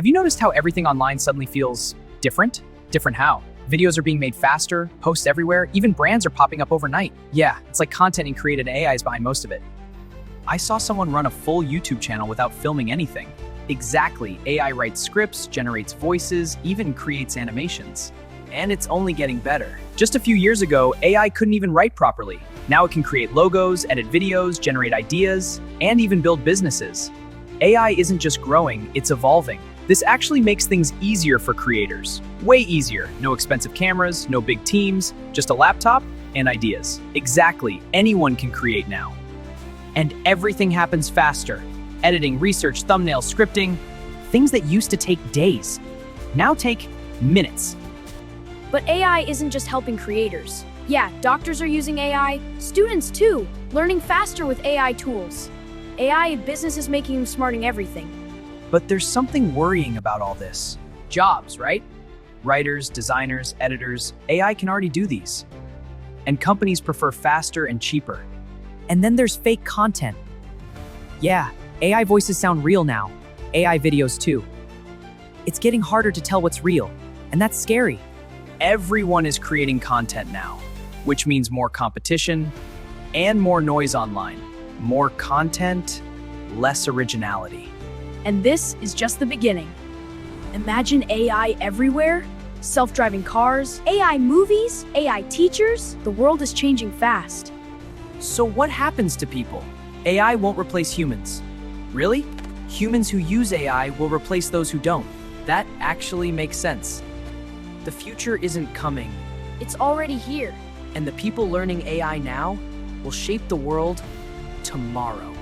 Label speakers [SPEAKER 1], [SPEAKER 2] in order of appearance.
[SPEAKER 1] Have you noticed how everything online suddenly feels different? Different how? Videos are being made faster, posts everywhere, even brands are popping up overnight. Yeah, it's like content and created AI is behind most of it. I saw someone run a full YouTube channel without filming anything. Exactly, AI writes scripts, generates voices, even creates animations. And it's only getting better. Just a few years ago, AI couldn't even write properly. Now it can create logos, edit videos, generate ideas, and even build businesses. AI isn't just growing, it's evolving. This actually makes things easier for creators. Way easier. No expensive cameras, no big teams, just a laptop and ideas. Exactly, anyone can create now. And everything happens faster. Editing, research, thumbnails, scripting, things that used to take days, now take minutes.
[SPEAKER 2] But AI isn't just helping creators. Yeah, doctors are using AI, students too, learning faster with AI tools. AI in business is making them smarting everything.
[SPEAKER 1] But there's something worrying about all this. Jobs, right? Writers, designers, editors, AI can already do these. And companies prefer faster and cheaper. And then there's fake content. Yeah, AI voices sound real now. AI videos too. It's getting harder to tell what's real, and that's scary. Everyone is creating content now, which means more competition and more noise online. More content, less originality.
[SPEAKER 2] And this is just the beginning. Imagine AI everywhere, self-driving cars, AI movies, AI teachers. The world is changing fast.
[SPEAKER 1] So what happens to people? AI won't replace humans. Really? Humans who use AI will replace those who don't. That actually makes sense. The future isn't coming,
[SPEAKER 2] It's already here.
[SPEAKER 1] and the people learning AI now will shape the world tomorrow.